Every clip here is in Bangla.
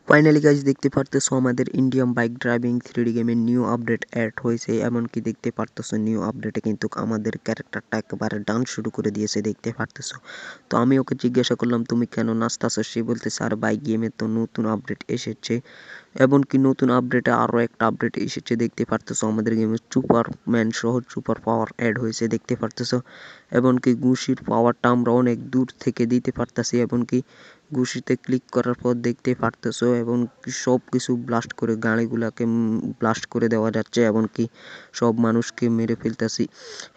ফাইনালি গাইজ দেখতে পারতেছো আমাদের ইন্ডিয়ান বাইক ড্রাইভিং 3D গেমের নিউ আপডেট অ্যাড হয়েছে। এমনকি দেখতে পারতেছো নিউ আপডেটে কিন্তু আমাদের ক্যারেক্টারটা একেবারে ডান্স শুরু করে দিয়েছে, দেখতে পারতেছো। তো আমি ওকে জিজ্ঞাসা করলাম তুমি কেন নাচতেছো, সে বলতেছে আর বাইক গেমে তো নতুন আপডেট এসেছে। এমনকি নতুন আপডেটে আরও একটা আপডেট এসেছে, দেখতে পারতেছো আমাদের গেমে সুপারম্যান সহ সুপার পাওয়ার অ্যাড হয়েছে, দেখতে পারতেছো। এমনকি ঘুষির পাওয়ারটা আমরা অনেক দূর থেকে দিতে পারতেছি। এমনকি ঘুষিতে ক্লিক করার পর দেখতে পারতেছো এবং সব কিছু ব্লাস্ট করে গাড়িগুলাকে ব্লাস্ট করে দেওয়া যাচ্ছে, এমনকি সব মানুষকে মেরে ফেলতেছি।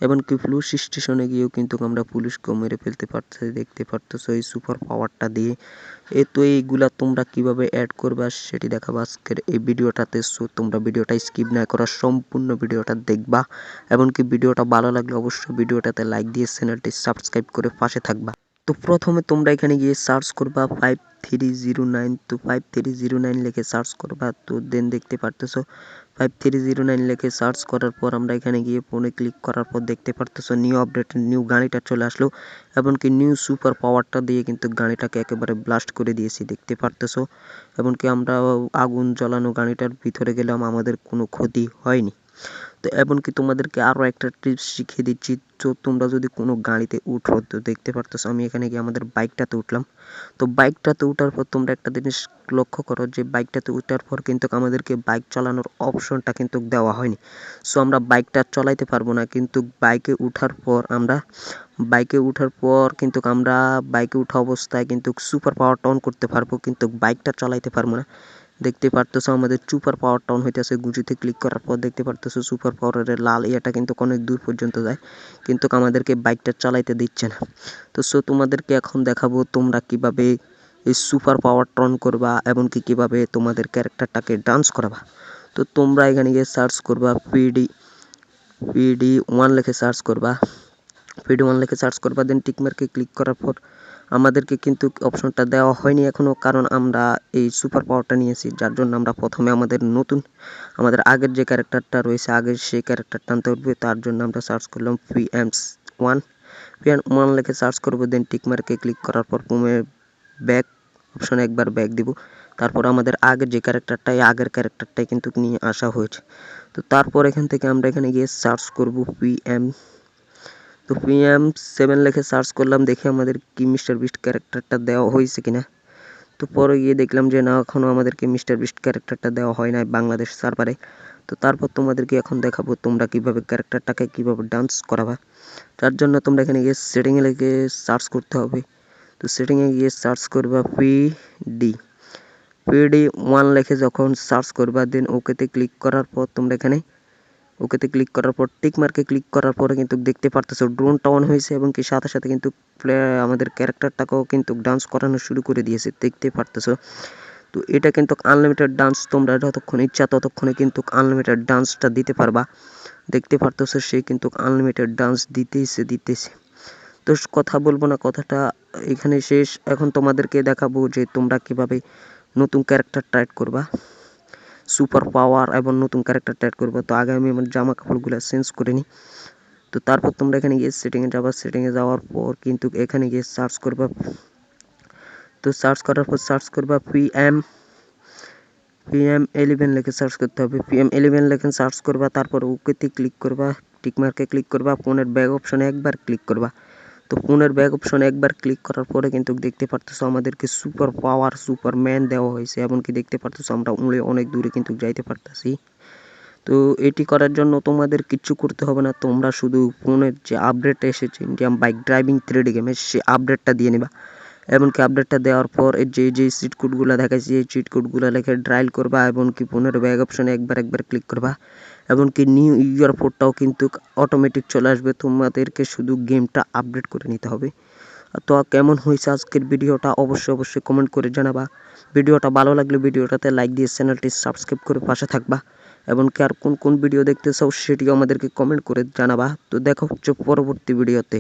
এমনকি পুলিশ স্টেশনে গিয়েও কিন্তু আমরা পুলিশকেও মেরে ফেলতে পারতেছি, দেখতে পারতেছো এই সুপার পাওয়ারটা দিয়ে। তো এইগুলা তোমরা কিভাবে অ্যাড করবা সেটি দেখাবো আজকের এই ভিডিওটাতে। সো তোমরা ভিডিওটা স্কিপ না করা সম্পূর্ণ ভিডিওটা দেখবা। এমনকি ভিডিওটা ভালো লাগলে অবশ্যই ভিডিওটাতে লাইক দিয়ে চ্যানেলটি সাবস্ক্রাইব করে পাশে থাকবা। তো প্রথমে তোমরা এখানে গিয়ে সার্চ করবা 5309। তো 5309 লিখে সার্চ করবা। তো দেন দেখতে পারতেছো 5309 লিখে সার্চ করার পর আমরা এখানে গিয়ে ফোনে ক্লিক করার পর দেখতে পারতেছো নিউ আপডেট নিউ গাড়িটা চলে আসলো। এমনকি নিউ সুপার পাওয়ারটা দিয়ে কিন্তু গাড়িটাকে একেবারে ব্লাস্ট করে দিয়েছি, দেখতে পারতেছো। এমনকি আমরা আগুন জ্বালানো গাড়িটার ভিতরে গেলাম, আমাদের কোনো ক্ষতি হয়নি। তো এমনকি তোমাদেরকে আরও একটা টিপস শিখিয়ে দিচ্ছি। তো তোমরা যদি কোনো গাড়িতে উঠো, তো দেখতে পারতেছো আমি এখানে গিয়ে আমাদের বাইকটাতে উঠলাম। তো বাইকটাতে উঠার পর তোমরা একটা জিনিস লক্ষ্য করো যে বাইকটাতে উঠার পর কিন্তু আমাদেরকে বাইক চালানোর অপশনটা কিন্তু দেওয়া হয়নি। সো আমরা বাইকটা চালাইতে পারবো না, কিন্তু বাইকে উঠার পর কিন্তু আমরা বাইকে উঠা অবস্থায় কিন্তু সুপার পাওয়ারটা অন করতে পারবো, কিন্তু বাইকটা চালাইতে পারবো না। দেখতে পারতেছো আমাদের সুপার পাওয়ার অন হইতেছে, গুজিতে ক্লিক করার পর দেখতে পারতেছো সুপার পাওয়ারের লাল ইয়েটা কিন্তু অনেক দূর পর্যন্ত যায়, কিন্তু আমাদেরকে বাইকটা চালাইতে দিচ্ছে না। তো সো তোমাদেরকে এখন দেখাবো তোমরা কিভাবে এই সুপার পাওয়ার অন করবা, এমনকি কিভাবে তোমাদের ক্যারেক্টারটাকে ডান্স করাবা। তো তোমরা এখানে গিয়ে সার্চ করবা PD1 লিখে সার্চ করবা। PD1 লিখে সার্চ করবা, দেন টিকমার্কে ক্লিক করার পর আমাদেরকে কিন্তু অপশনটা দেওয়া হয়নি এখনও, কারণ আমরা এই সুপার পাওয়ারটা নিয়েছি, যার জন্য আমরা প্রথমে আমাদের আগের যে ক্যারেক্টারটা রয়েছে আগের সেই ক্যারেক্টারটা আনতে উঠবে। তার জন্য আমরা সার্চ করলাম PM1 লিখে সার্চ করবো, দেন টিকমার্কে ক্লিক করার পর ব্যাক অপশনে একবার ব্যাক দিব। তারপর আমাদের আগের যে আগের ক্যারেক্টারটাই কিন্তু নিয়ে আসা হয়েছে। তো তারপর এখান থেকে আমরা এখানে গিয়ে সার্চ করব PM7 লিখে সার্চ করলাম, দেখি আমাদের কি মিস্টার বিস্ট ক্যারেক্টারটা দেওয়া হয়েছে কিনা। তো পরে গিয়ে দেখলাম যে না, এখনও আমাদেরকে মিস্টার বিস্ট ক্যারেক্টারটা দেওয়া হয় না বাংলাদেশ সার্ভারে। তো তারপর তোমাদেরকে এখন দেখাবো তোমরা কিভাবে ক্যারেক্টারটাকে কিভাবে ডান্স করাবা। তার জন্য তোমরা এখানে গিয়ে সেটিংয়ে লিখে সার্চ করতে হবে। তো সেটিংয়ে গিয়ে সার্চ করবা PD1 লিখে যখন সার্চ করবা, দেন ওকেতে ক্লিক করার পর তোমরা এখানে টিক মার্কে ক্লিক করার পরে কিন্তু দেখতে পারতেছো ড্রোনটা অন হয়েছে, এবং কি সাথে সাথে কিন্তু আমাদের ক্যারেক্টারটাকেও কিন্তু ডান্স করানো শুরু করে দিয়েছে, দেখতে পারতেছো। তো এটা কিন্তু আনলিমিটেড ডান্স, তোমরা যতক্ষণ ইচ্ছা ততক্ষণে কিন্তু আনলিমিটেড ডান্সটা দিতে পারবা, দেখতে পারতেছো সে কিন্তু আনলিমিটেড ডান্স দিতেছে। তো কথা বলবো না, কথাটা এখানে শেষ। এখন তোমাদেরকে দেখাবো যে তোমরা কিভাবে নতুন ক্যারেক্টারটা অ্যাড করবা, সুপার পাওয়ার এবং নতুন ক্যারেক্টারটা অ্যাড করবো। তো আগে আমি আমার জামা কাপড়গুলো চেঞ্জ করে নিই। তো তারপর তোমরা এখানে গিয়ে সেটিংয়ে যাবা, সেটিংয়ে যাওয়ার পর কিন্তু এখানে গিয়ে সার্চ করবা। তো সার্চ করার পর সার্চ করবা PM11 লিখে সার্চ করতে হবে। PM11 লিখে সার্চ করবা, তারপর ওকেতে ক্লিক করবা, টিকমার্কে ক্লিক করবা, ফোনের ব্যাক অপশনে একবার ক্লিক করবা। তো ফোনের ব্যাক অপশনে একবার ক্লিক করার পরে কিন্তু দেখতে পারতেছো আমাদেরকে সুপার পাওয়ার সুপারম্যান দেওয়া হয়েছে, এমনকি দেখতে পারতেছো আমরা অনেক দূরে কিন্তু যাইতে পারতেছি। তো এটি করার জন্য তোমাদের কিচ্ছু করতে হবে না, তোমরা শুধু ফোনের যে আপডেট এসেছে ইন্ডিয়ান বাইক ড্রাইভিং 3D গেমের সেই আপডেটটা দিয়ে নেবা। এমনকি আপডেটটা দেওয়ার পর যে চিট কোডগুলো দেখাচ্ছি এই চিট কোডগুলো লিখে ডায়াল করবা, এমনকি ফোনের ব্যাক অপশনে একবার ক্লিক করবা। এমনকি নিউ ইউআর পোর্টটাও কিন্তু অটোমেটিক চলে আসবে, তোমাদেরকে শুধু গেমটা আপডেট করে নিতে হবে। তো কেমন হয়েছে আজকের ভিডিওটা অবশ্যই কমেন্ট করে জানাবা। ভিডিওটা ভালো লাগলে ভিডিওটাতে লাইক দিয়ে চ্যানেলটি সাবস্ক্রাইব করে পাশে থাকবা, এমনকি আর কোন ভিডিও দেখতে চাও সেটিও আমাদেরকে কমেন্ট করে জানাবা। তো দেখা হচ্ছে পরবর্তী ভিডিওতে।